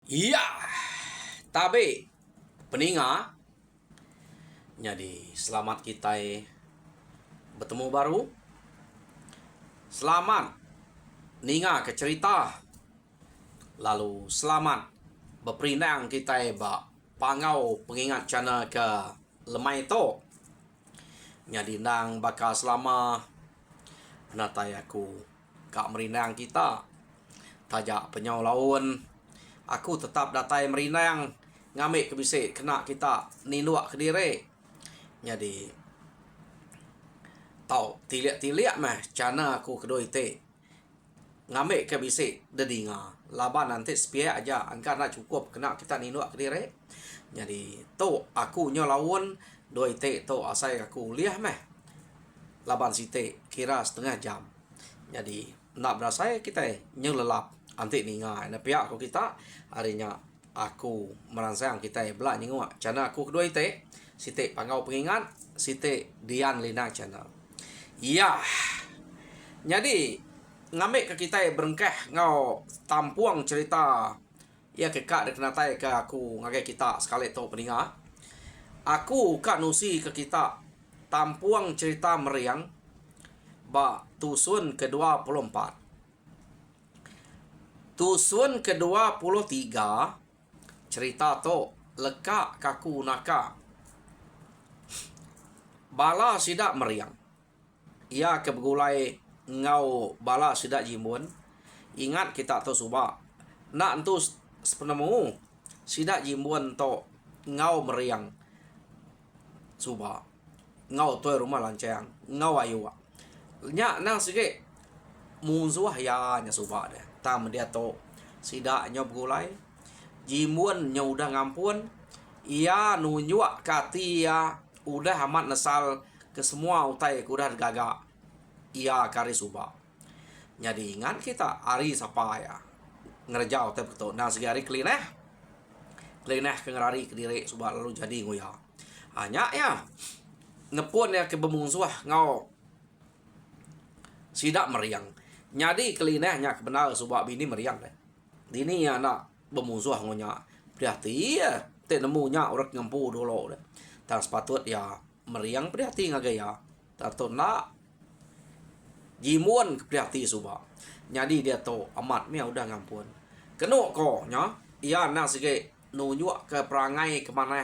Iya, tapi peninga, jadi selamat kita bertemu baru. Selamat ninga ke cerita. Lalu selamat berperinang kita pangau pengingat channel ke lemai to. Jadi nang bakal selama penatai aku kak merinang kita. Tajak penyau laun. Aku tetap datai merinang ngambil ke bisik kena kita niluak ke diri. Jadi tau tiliak-tiliak mah cana aku kedua itu ngambil ke bisik dedinga laban nanti sepia aja angka nak cukup kena kita niluak ke diri. Jadi tu aku nyolawun dua itu tu asai aku liah mah laban site kira setengah jam. Jadi nak berasa kita nyelelap antik ninga na pihak aku kita harinya aku merangsang kita belak nyengua channel aku kedua itu site pangau pengingat site Dian Lina channel. Ya. Jadi ngambil ke kita berengkeh ngau tampuang cerita ya kekak dek natai ke aku ngagai kita sekali tu peninga. Aku kak nusi ke kita tampuang cerita meriang ba tusun ke-24. Tusun ke-23 cerita tu lekak kaku naka bala sidak meriang. Ia kebegulai ngau bala sidak jimun. Ingat kita tu subak nak entu sepenemu sidak jimun tu ngau meriang subak ngau tu rumah lancang ngau ayu nya nang sikit muzuah ya nya subak deh tam dia tu sidak nyob gulai jimun nya udah ngampun ia nunjuk kati ya udah amat nesal ke semua utai udah gagak ia kari subak. Jadi ingat kita hari siapa ya ngerjau teh betul nah segari kelineh ke ngerari ke diri subak lalu jadi ngoya hanya ya ngepun ya ke bemungsuah ngau sidak meriang. Jadi kelinehnya benar subak bini meriang deh. Dini ya nak bermusuh ngonya. Berarti ya tak nemunya orang ngempu dulu deh. Dan sepatut ya meriang berarti ngagaya. Tato nak jimun berarti subak. Jadi dia tu amat mia udah ngampun. Keno ko nya ia nak sige nunjuk ke perangai ke mana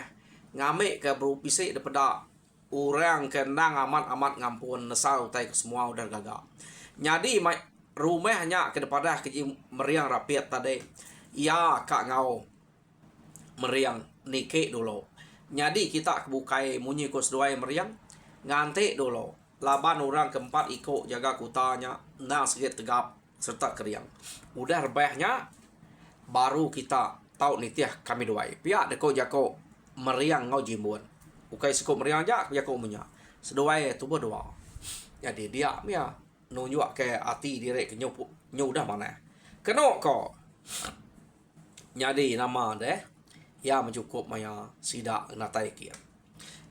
ngambil ke berubisi daripada orang kenang amat ngampun nesal utai ke semua udah gagak. Jadi rumahnya ke depan ke meriang rapiat tadi. Ya kak ngau meriang nikik dulu. Jadi kita bukai munyi kos dua meriang ngantik dulu. Laban orang keempat ikut jaga kutanya nah sikit tegap serta keriang. Udah rebahnya baru kita tahu nitiah kami dua. Pihak deko jako meriang ngau jimbun. Ukai sikut meriang jak jako munya. Seduai tu berdua. Jadi dia ya nunjuk ke hati diri ke nyudah mana keno ko jadi nama deh ya mencukup maya sidak natai kia.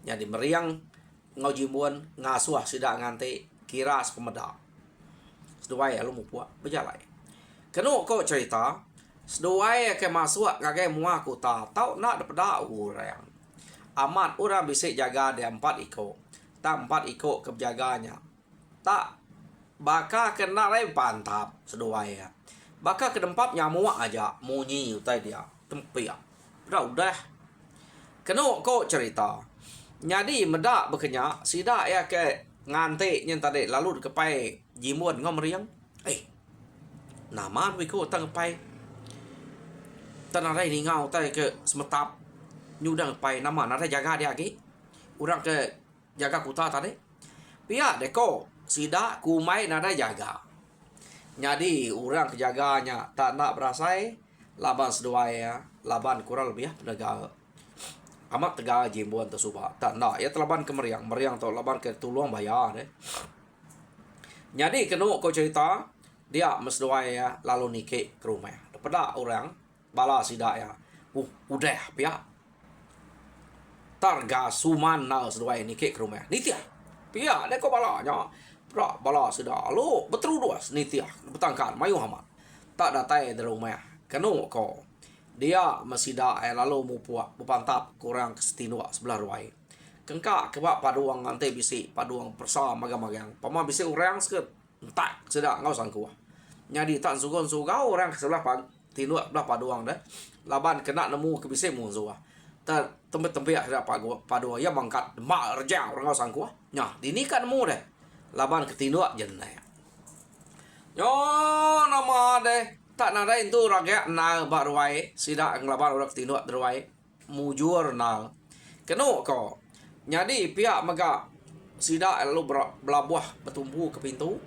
Jadi meriang ngau jimbun ngasuh sidak nganti kira sepemeda seduai lu mu puak berjalan keno ko cerita seduai ke masuk ngagai mua aku tahu nak daripada orang amat orang bisa jaga dia 4 iko tak 4 iko kejaganya tak baka kena lain pantap seduai ya. Baka ke tempat nyamuk aja munyi utai dia tempiak. Udah. Keno ko cerita. Jadi medak berkenyak sidak ya ke ngantik yang tadi lalu kepai jimun ngom meriang. Nama wiko tang kepai. Tanah rai ni ngau tai ke semetap nyudang kepai nama nada jaga dia lagi. Urang ke jaga kuta tadi. Pihak deko sidak kumai nada jaga. Jadi orang kejaganya tak nak berasai laban seduai ya. Laban kurang lebih ya penegak. Amat tegak jimbuan tersubak. Tak nak ya telaban ke meriang. Meriang tu laban ke tuluang bayar deh. Jadi kena kau cerita dia mesduai ya lalu nikik ke rumah. Daripada orang bala sidak ya. Udah pihak. Targa suman na seduai nikik ke rumah. Nitia. Pihak dia kau balanya. Prak bala sudah lu betul duas nitiah betangkan mayu hamat tak datai di rumah kenu ko dia masida lalu mupuak bepantap kurang kesetinua sebelah ruai. Kengkak kebak paduang ante bisi paduang persa magang-magang. Pama bisi orang seket entak sedak ngau sangku. Nyadi tak sugon sugau orang sebelah tinua belah paduang dah. Laban kena nemu ke bisi munzua. Ta tempe-tempe ada paduang ya mangkat mak rejang orang ngau sangku. Nya dini kan nemu dah. Laban ketinua jenai. Yo nama deh tak nada itu rakyat na barwai sida nglaban orang ketinua derwai mujur na. Keno ko. Jadi pihak mega sida lalu belabuah bertumpu ke pintu.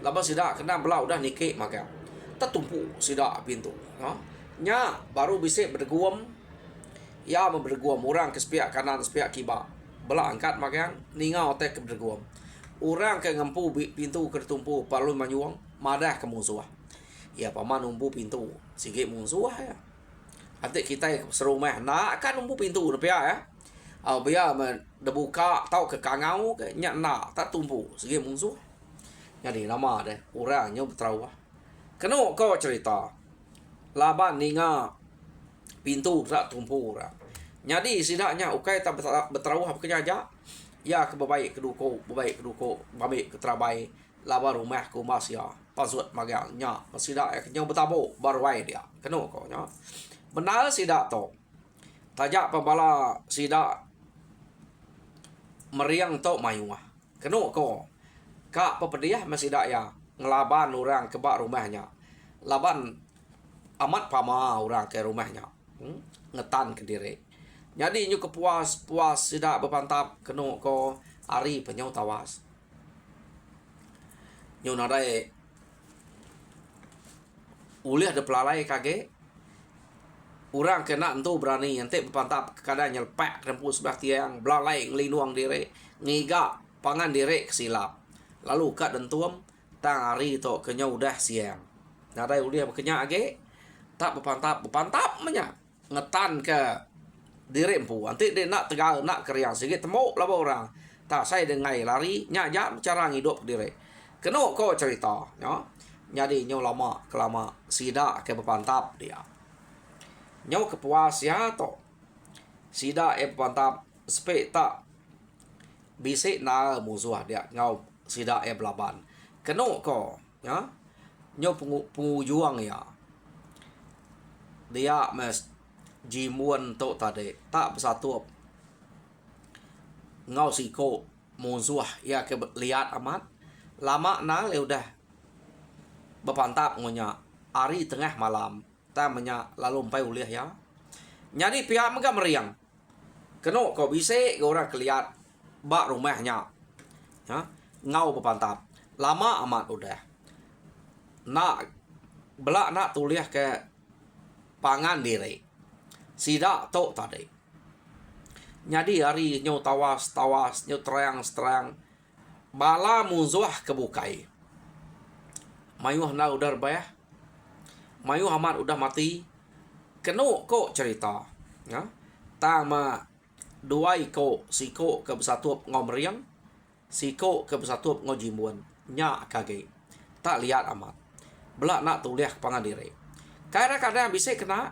Lepas sida kena belau dah nikik maka tertumpu sida pintu. Nya baru bisa berdeguam. Ya berdeguam orang ke sepihak kanan sepihak kibak. Belah angkat maka ningau tek ke berdeguam. Orang ke ngempu pintu ke tumpu palu manyuang madah ke musuh. Ya paman umpu pintu sikit musuh ya. Nanti kita serumah nak kan umpu pintu pihak ya. Biar buka tau ke kangau ke nyak nak tak tumpu segi musuh. Jadi nama deh orangnya bertaruh. Keno kau cerita. Laban ninga pintu tak tumpu orang. Jadi sidaknya ukai tak bertaruh apa kerja. Ya ke baik keduko, baik keduko, baik ke terabai. Laban rumah ku masya. Pasut magangnya. Sidak yang bertabu baru dia. Keno kau nya. Benar sidak tu. Tajak pembala sidak meriang tok mayuah. Keno ko. Kak pepediah masih dak ya ngelaban orang ke bak rumahnya. Laban amat pama orang ke rumahnya. Ngetan ke diri. Jadi nyu kepuas sidak berpantap keno ko ari penyau tawas. Nyu nadai ulih de pelalai kage. Orang kena entu berani nanti berpantap kadang nyelpak rempu sebelah tiang belalai ngelinuang diri ngiga pangan diri kesilap lalu kat dentuam tang hari to kenyau dah siang nadai uliah berkenyak age tak berpantap menya ngetan ke diri empu nanti dia nak tegal nak keriang sikit temuk lah orang tak saya dengai lari nyak jam cara hidup diri keno ko cerita ya jadi nyo lama kelama sida ke berpantap dia nyau kepuas ya to sida pantap spek tak bisik na musuh dia ngau sida belaban keno ko ya nyau pengujuang ya dia mes jimuan to tadi tak bersatu ngau siko musuh ya ke lihat amat lama na udah berpantap ngonya hari tengah malam menya lalu empai uliah ya. Jadi pihak mereka meriang. Keno kau bisa orang keliat bak rumahnya. Ya, ngau berpantap. Lama amat udah. Nak belak nak tuliah ke pangan diri. Sida tok tadi. Jadi hari nyu tawas nyu terang. Bala musuh kebukai. Mayuh na udah bayah. Mayu amat udah mati. Keno ko cerita. Ya. Tama duai ko siko ke bersatu ngau meriang. Siko ke bersatu ngau jimuan. Nya kage. Tak lihat amat. Belak nak tuliah pangan diri. Kadang-kadang bisa kena.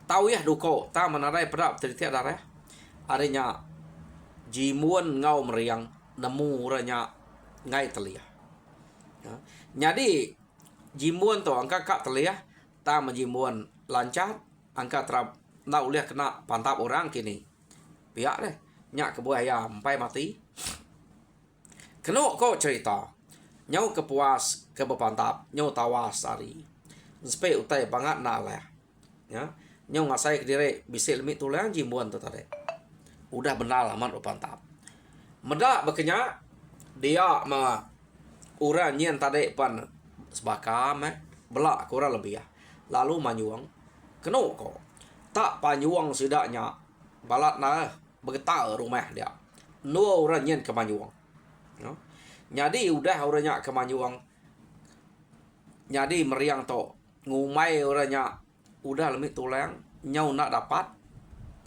Tahu ya duko. Tak menarai pedap teritiak darah. Adanya jimuan ngau meriang. Nemu orangnya ngai teliah. Ya. Jadi jimuan tu angka kak terliah tak menjimuan lancar angka terap nak uliah kena pantap orang kini pihak deh nyak ke buah ayam sampai mati keno ko cerita nyau kepuas ke berpantap nyau tawas hari sepe utai banget nak lah ya nyau ngasai ke diri bisa lemit tulang jimuan tu tadi udah benar amat berpantap medak berkenyak dia ma orang nyen tadi pan sebakam belak kurang lebih ya lalu manyuang keno ko tak panyuang sidaknya balat na bergetar rumah dia no orang nyen ke manyuang no? Jadi udah orangnya ke manyuang jadi meriang to ngumai orangnya udah lemit tulang nyau nak dapat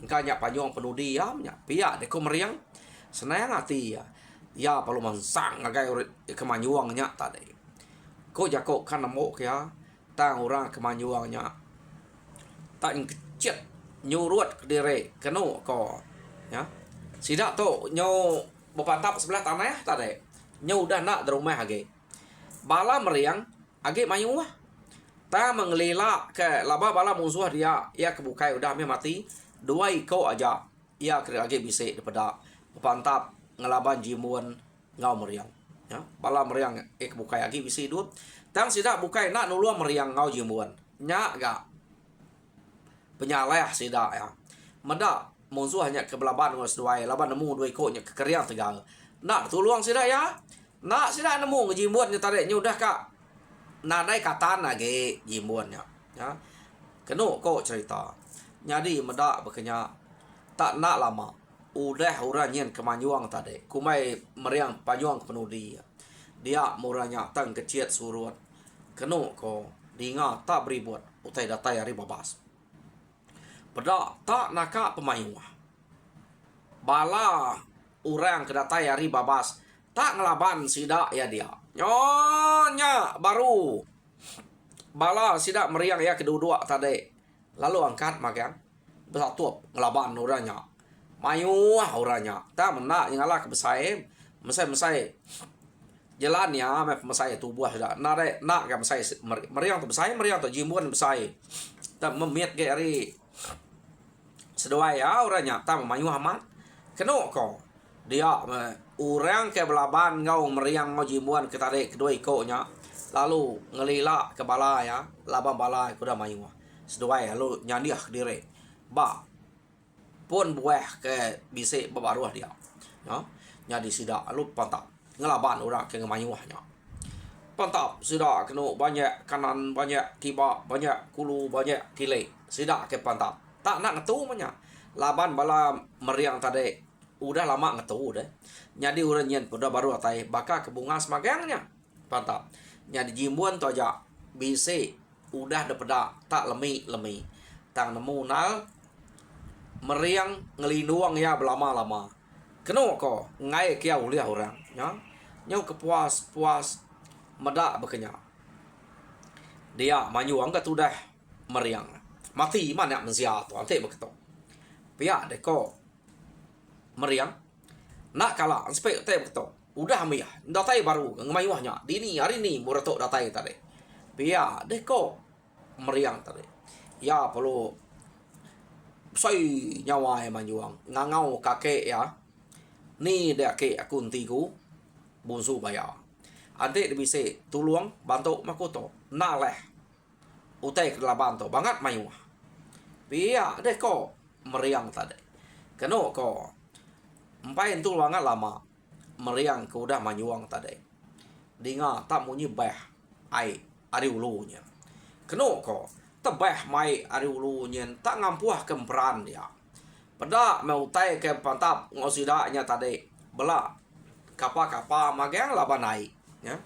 engkanya panyuang penuh diamnya pihak deko meriang senang hati ya perlu mansang ngagai ke manyuangnya tadi ko jako kan namo kya tang orang kemanyuangnya tak kecet nyurut kediri keno ko ya sida to nyo bepantap sebelah tanah tadi nyo udah nak di rumah age bala meriang age mayu wah ta mengelila ke laba bala musuh dia ia kebukai udah me mati dua iko aja ia kira age bisa daripada bepantap ngelaban jimuan ngau meriang ya bala meriang kebukai age bisa hidup tang sida bukai nak nuluang meriang ngau jimuan nya ga penyaleh sida ya meda musuh hanya ke belaban ngos dua laban nemu dua ikutnya ke keriang tegal nak tuluang sida ya nak sida nemu ngejimuan nya tarik nya udah kak nadai katan lagi jimuan ya kenu ko cerita jadi meda bekenya tak nak lama udah uranyen kemanyuang tadi kumai meriang panyuang penudi dia muranya tang keciat surut kenu ko dinga tak beribut utai datai hari babas pada tak naka pemayu bala orang kedatai hari babas tak ngelaban sida ya dia nyonya baru bala sida meriang ya kedua tadi lalu angkat makan bersatu ngelaban orangnya mayu orangnya tak menak nyala ke besai mesai jalan ya mesai tubuh sudah nare nak ke mesai meriang tu besai meriang tu jimuan besai tak memiat ke hari sedua ya orangnya tak mayu amat keno ko dia orang ke belaban ngau meriang ngau jimuan ke tarik kedua ikutnya lalu ngelila ke bala ya labang bala kuda mayu sedua ya lalu nyandiah diri ba pun buah ke bisik babaruah dia ya nyadi sida lalu pantap ngelaban orang ke ngemayuahnya pantap sida kena banyak kanan banyak kiba banyak kulu banyak kile sida ke pantap tak nak ngetu manya laban bala meriang tadi udah lama ngetu deh nyadi orang nyen udah baru atai baka ke bunga semagangnya pantap nyadi jimuan tu aja bisik udah dapeda tak lemi tang nemu nal meriang ngelinduang ya belama-lama keno ko ngai kia uliah orang ya nyau kepuas medak bekenya dia manyu angkat udah meriang mati mana mensia tu ante beketo pia deko meriang nak kalah anspe te beketo udah amia datai baru ngemayuahnya dini hari ni murato datai tadi pia deko meriang tadi ya perlu sai nyawa manjuang ngangau kakek ya ni dia ke akun tiku bunsu bayar ante dia bisa tuluang bantu makoto na leh utai kela bantu banget mayu pia deh ko meriang tadi keno ko empai tuluangan lama meriang ke udah manyuang tadi dinga tak munyi bah ai ari ulunya keno ko tebeh mai ari ulunya tak ngampuah kemperan dia pada mau tai ke pantap ngosidanya tadi bela kapa magang laban naik ya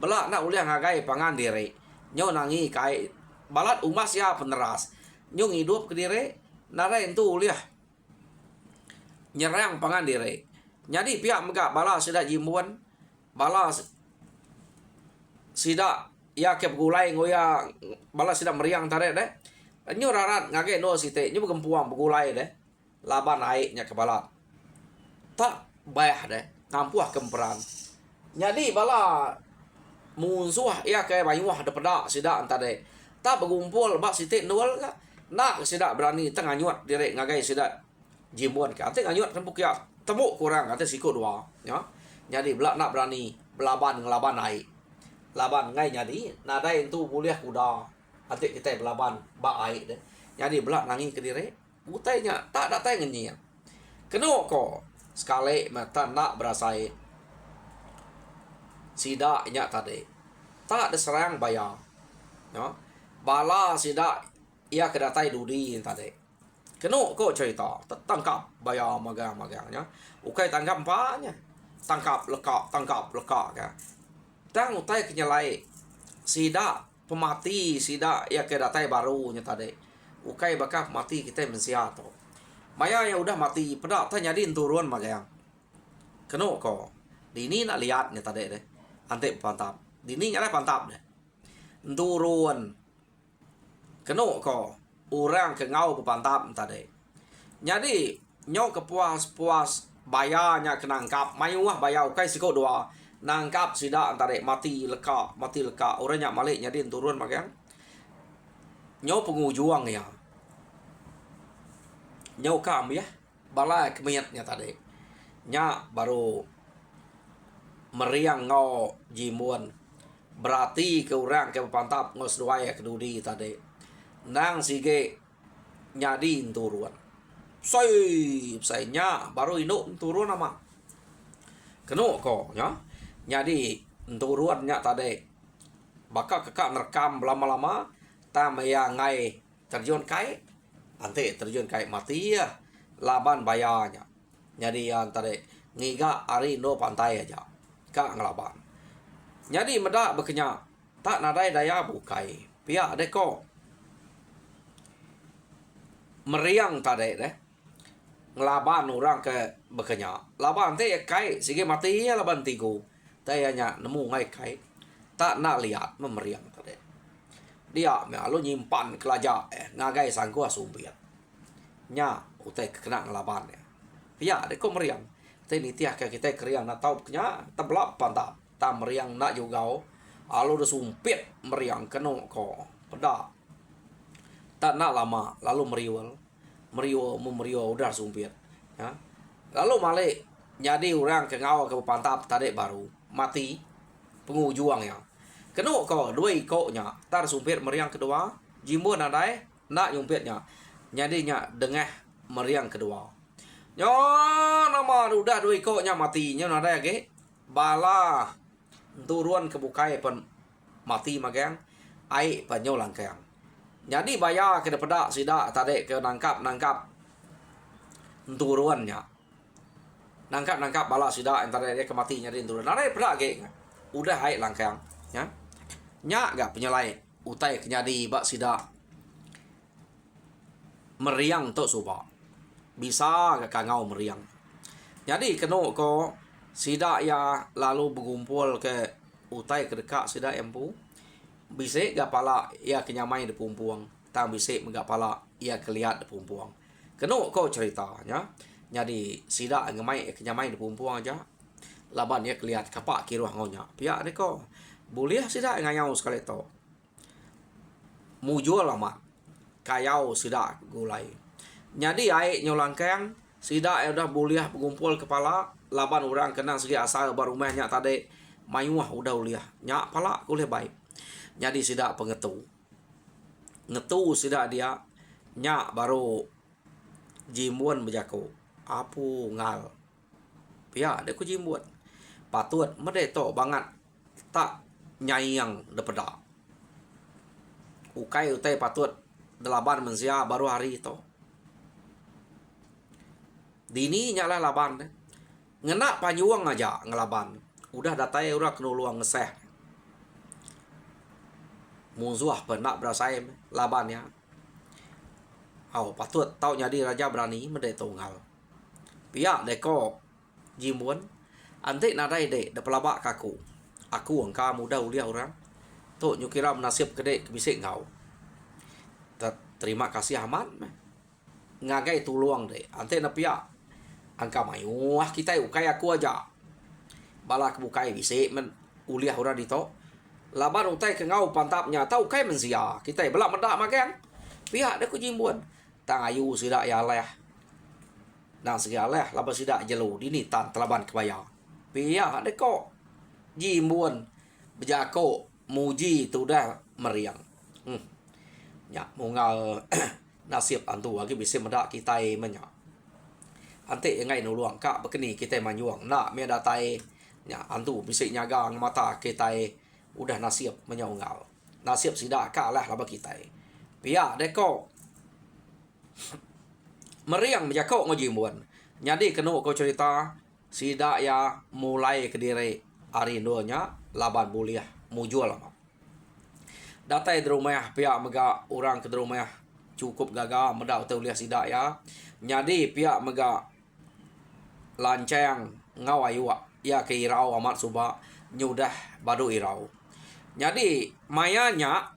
bela nak uliah ngagai pangan diri nyo nangi kai balat umas ya peneras nyo hidup ke diri nara itu uliah nyerang pangan diri jadi pihak megak bala sida jimuan bala sida ya ke gulai ngoya bala sida meriang tarik deh nyo rarat ngagai no site nyo gempuang begulai deh laban naiknya ke bala tak bayah deh ngampuah kemperan jadi bala musuh ya kayak bayuah ada pedak sida antade tak bergumpul bak sitik nol ka nak sida berani tengah nyuat direk ngagai sida jimuan ka ate nganyuat kan ya temu kurang ate siku dua ya jadi belak nak berani belaban ngelaban naik laban ngai jadi nada itu boleh kuda ate kita belaban bak aik deh jadi belak nangi ke direk utainya tak datai ngenyi keno ko sekali mata nak berasai sida nya tadi tak ada serang bayar ya bala sida ia kedatai dudi tadi keno ko cerita tangkap bayar magang-magangnya ukai tangkap empanya tangkap lekak ya tang utai kenyalai sida pemati sida ia kedatai barunya tadi ukai bakal mati kita mensiato maya yang udah mati pedak tanya din turun magayang keno ko dini nak lihat nih tadi deh ante pantap dini nyala pantap deh turun keno ko orang ke ngau berpantap tadi. Jadi nyok kepuas-puas bayarnya ke nangkap mayuah bayar kai sikok dua nangkap sida antara mati leka orangnya malik jadi turun makan nyok pengujuang ya nyok kam ya bala kemenyatnya tadi nya baru meriang ngau jimuan berarti ke orang ke pantap ngos dua ya kedudi tadi nang sige nyadi turun saya baru induk turun nama keno ko nya jadi turunnya tadi bakal kakak nerekam lama-lama tamaya ngai terjun kai ante terjun kai mati ya laban bayarnya jadi yang tadi ngiga ari no pantai aja kak ngelaban jadi medak bekenya tak nadai daya bukai pihak deko meriang tadi deh ngelaban orang ke bekenya laban teh kai sige mati ya laban tigo tayanya nemu ngai kai tak nak lihat memeriang tadi dia lalu nyimpan kelaja ngagai sangkua sumbiat nya utai kena ngelaban ya pia de ko meriang teh ni tiah ke kita keriang nak tahu nya teblap pantap ta meriang nak juga lalu de sumpit meriang keno ko peda tak nak lama lalu meriwal udah sumpit ya lalu malik jadi orang ke ngau ke pantap tadi baru mati pengujuang ya keno ko dua nya tar sumpit meriang kedua jimbon nadai nak yumpitnya jadi nya dengah meriang kedua nyo nama udah dua nya mati nya nadai ge bala turun ke bukai pen mati magang ai panyo langkang jadi bayar ke daripada sida tadi ke nangkap turunnya nangkap bala sida antara dia kematinya dia turun nare pernah ke udah hai langkang ya nya gak penyelai utai kenyadi bak sida meriang tok suba bisa gak kangau meriang jadi keno ko sida ya lalu berkumpul ke utai ke dekat sida empu bisik gak pala ia kenyamai de pumpuang tam bisik gak pala ia kelihat de pumpuang keno ko ceritanya jadi sida ngemai kenyamai de pumpuang aja laban ia kelihat kapak kiruah ngonya pihak ni ko boleh sida ngayau sekali to mujul lama kayau sida gulai jadi ai nyolangkang sida udah boleh berkumpul kepala laban orang kena segi asal baru rumahnya tadi mayuah udah uliah nya pala kuliah baik jadi sida pengetu ngetu sida dia nya baru jimuan bejako apu ngal pia de ku jimuan patut mede to banget tak nyayang depeda ukai utai patut delaban mensia baru hari itu dini nyala laban ngena panyuang aja ngelaban udah datai udah kenuluang ngeseh musuh penak berasai labannya patut tau jadi raja berani mede tunggal pihak deko jimuan antik nadai de pelabak kaku aku engkau muda ulia orang tu nyukira menasib gede bisik ngau terima kasih amat ngagai tuluang de antik na pihak angka mayu kita ukai aku aja bala kebukai bisik men uliah orang dito laban utai ke ngau pantapnya tau kai mensia kita belak medak makan pihak de ku jimbuan tang ayu sida ya leh nang segi aleh laban sida jelu dini tan telaban kebaya pihak de ko jimbuan bejako muji tu dah meriang ya mungal nasib antu lagi bisa medak kita menya ante ngai nuluang ka bekeni kita manyuang nak me datai ya antu bisa nyagang mata kita udah nasib menyaungal nasib sida kalah lah bagi kita pia deko meriang bejako ngojimuan jadi kenu ko cerita sida ya mulai ke diri arindonya laban buliah mujul lama datai di rumah pihak mega orang ke rumah cukup gagal medak tau lihat sida ya jadi pihak mega lancang ngawayu ya ke irau amat suba nyudah badu irau jadi mayanya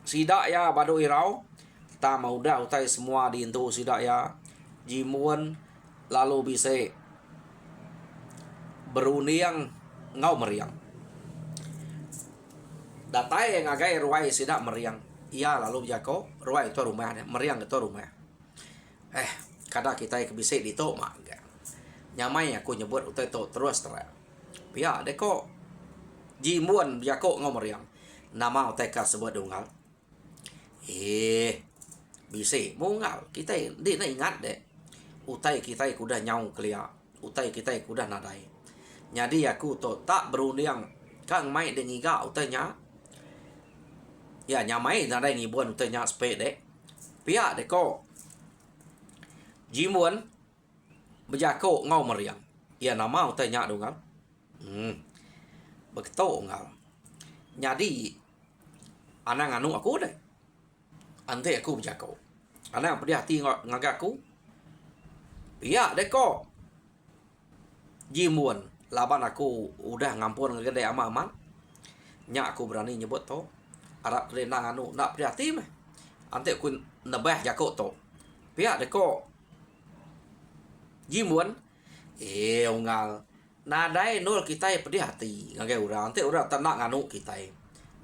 sida ya badu irau ta mau dah utai semua di intu sidak ya jimuan lalu bisa beruniang ngau meriang datai yang agai ruai sidak meriang ia lalu jako ruai itu rumah meriang itu rumah kada kita bisa di to mak nyamai aku nyebut utai to terus terang pihak deko jimuan jako ngau meriang nama utai ka sebut dungal bisa mungal kita di na ingat deh utai kita kuda nyau kelia utai kita kuda nadai jadi aku to tak berundang kang mai dengiga utanya ya nyamai nadai ngibuan utanya sepede pihak deko jimuan bejako ngau meriang ya nama utanya dungal begitu ngal jadi anak anu aku deh ante aku bejako anak pedih hati ngagaku iya deko jimuan laban aku udah ngampun ngegede aman nya aku berani nyebut to arab kerenang anu nak priati meh ante aku nebah jako to pihak deko jimuan ungal nadai nul kita pedih hati ngage urang ante urang tenang anu kita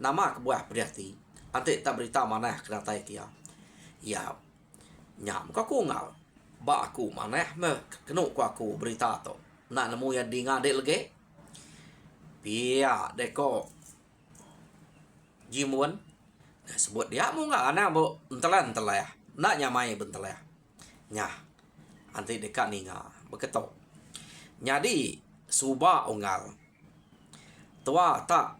nama kebuah pedih hati ante tak berita mana keratai kia ya nyam ka kungal ba aku maneh me kenu ku aku berita to nak nemu ya di ngade lege pia deko jimuan sebut dia mu nggak ana bo entelan ya nak nyamai bentel ya nya anti dekat ninga beketo jadi suba ungal tua tak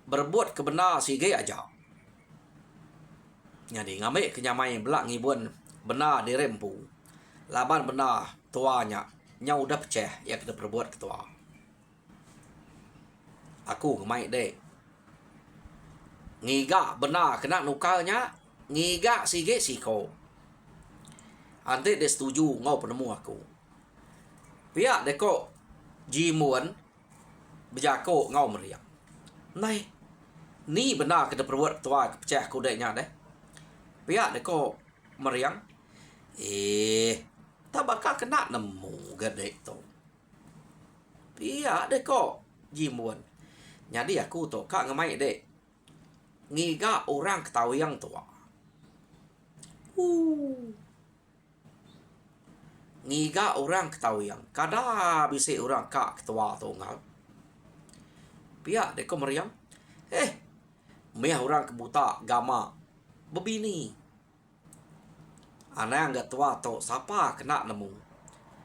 berbuat kebenar sige aja jadi ngame kenyamai belak ngibun benar dirempu laban benar tuanya nyau udah pecah ya kita perbuat ketua aku ngemai deh ngiga benar kena nukalnya ngiga sige siko ante dia setuju ngau penemu aku pihak deko jimuan bejako ngau meriang nai ni benar kita perbuat ketua pecah aku deknya deh pihak deko meriang tak bakal kena nemu gede tu pihak deko jimuan jadi aku tu kak ngemai dek ngiga orang ketahui yang tua ngiga orang ketahui yang kada bisa orang kak ketua tu ngal pihak deko meriang meh orang kebuta gama bebini anak yang tua to siapa kena nemu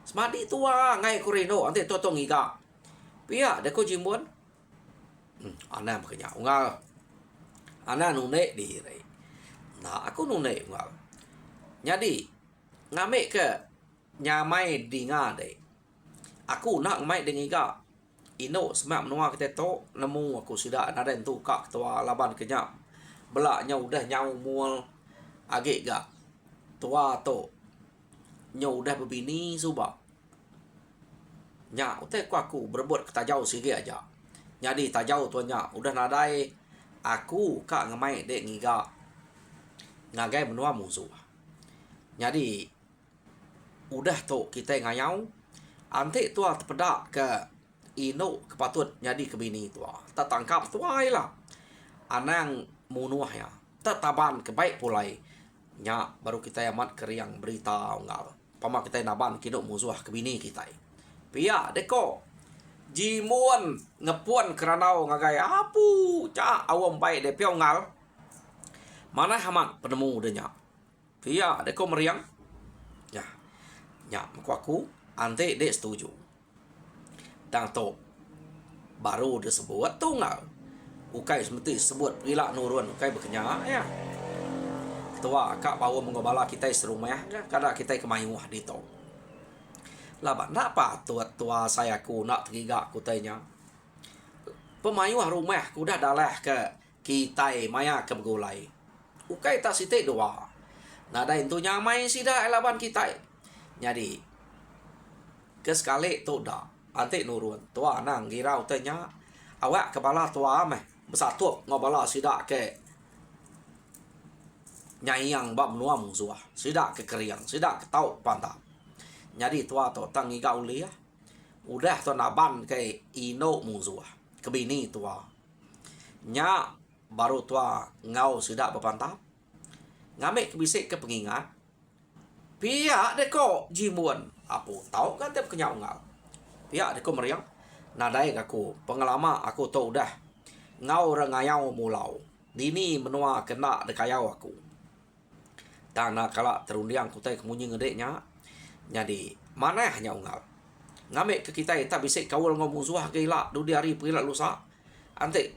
semadi tua ngai kurino ante to ngiga pia deko jimbon anak makanya ungal anak nune dire nah aku nune ungal jadi ngame ke nyamai di ngade aku nak mai dengiga ino semak menua kita to nemu aku sudah ada tu kak tua laban kenyap belaknya udah nyau mual agak gak tua to nyau udah berbini suba nya utek aku berbuat ketajau sige aja jadi tajau tuanya udah nadai aku kak ngemai dek ngiga ngagai menua musuh jadi udah to kita ngayau ante tua terpedak ke ino kepatut jadi kebini tua tak tangkap tua lah anang munuah ya tak taban kebaik pulai nya baru kita amat keriang berita enggak pama kita naban kino musuh kebini kita pia deko jimuan ngepuan keranau ngagai apu ca awam baik de piau ngal mana hamat penemu denya pia deko meriang ya nya aku ante de setuju dan to baru disebut tunggal ukai semeti sebut gila nurun ukai berkenya ya ketua kak bawa mengobala kita serumah ya kada kita kemayuh di to lah nak apa tua saya ku nak tiga kutanya pemayuh rumah ku dah dalah ke kita maya ke begulai ukai tak sitik dua nah ada itu nyamai sida laban kita jadi ke sekali tu dah ante nurun tua nang girau tanya awak kepala tua meh besatu ngobala sida ke nyayang ba menua musuh sida ke keriang sida ke tau pantap jadi tua to tangi ga uli ya udah to naban ke ino musuh kebini tua nya baru tua ngau sida bapantap ngame kebisik ke pengingat pihak deko jimuan apu tau kan tiap kenyau ngau pihak deko meriang nadai aku pengalaman aku to udah ngau rengayau mulau dini menua kena dekayau aku tanah kala terundiang kutai kemunyi ngedeknya jadi mana hanya unggal ngame ke kita tak bisa kawal ngau musuh gila du hari pila lusa ante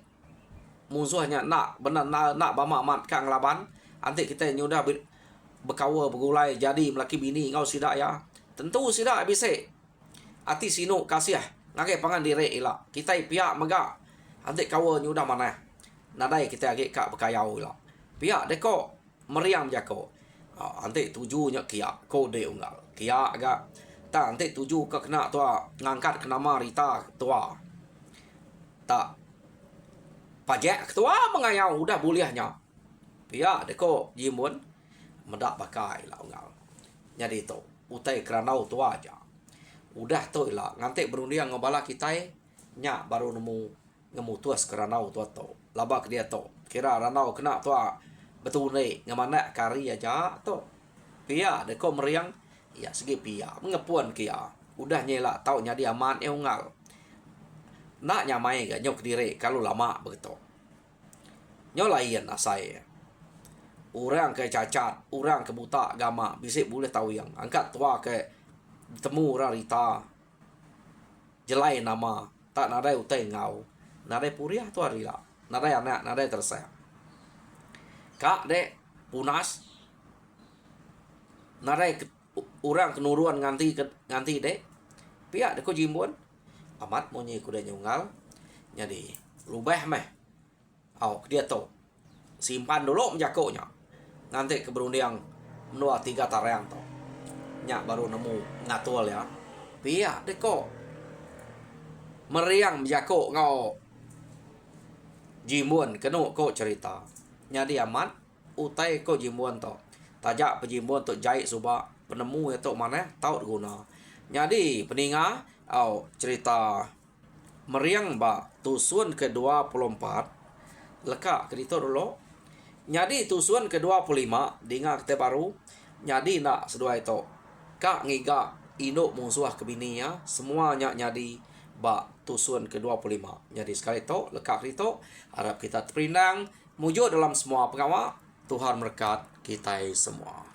musuhnya nak benar nak bama mat kang laban ante kita nyudah bekawa begulai jadi melaki bini ngau sida ya tentu sida bisa ati sino kasih ngake pangan dire ila kita pihak mega ante kawa nyudah mana nadai kita agak kak bekayau ila pihak deko meriam jako ante tujunya kia kode unggal kia agak tak ante tuju ke kena tua ngangkat ke nama Rita tua tak pajak ketua mengayau udah buliahnya pihak deko jimun medak pakai lah unggal jadi to utai keranau tua aja udah to ila ngante berundiang ngobala kita nya baru nemu ngemutuas keranau tua to labak dia to kira ranau kena tua betul nih ngamana kari aja to pia deko meriang ya segi pia mengepuan kia udah nyela tau nya dia aman unggal nak nyamai gak nyok dire kalau lama begitu nyolain asai orang ke cacat orang ke buta agama bisa boleh tahu yang angkat tua ke temu Rita jelai nama tak nadai utai ngau nadai puriah tu hari lah nadai anak nadai tersayang kak dek punas nadai orang kenuruan nganti dek pihak deko jimbon amat monyi kuda nyunggal jadi rubah meh dia to simpan dulu menjakonya nanti keberundiang menua 3 tareang to nya baru nemu ngatul ya pihak deko meriang menjako ngau jimbon kenu ko cerita nyadi aman utai ko jimbon to tajak pejimbon to jahit suba penemu itu mana tahu guna nyadi peninga cerita meriang ba tusun ke-24 leka kedito dulu nyadi tusun ke-25 dinga kete baru nyadi nak sedua itu kak ngiga induk musuh kebininya semuanya nyadi ba tusun ke-25 jadi sekali itu leka kedito harap kita terpinang mujud dalam semua pengawa Tuhan berkat kita semua.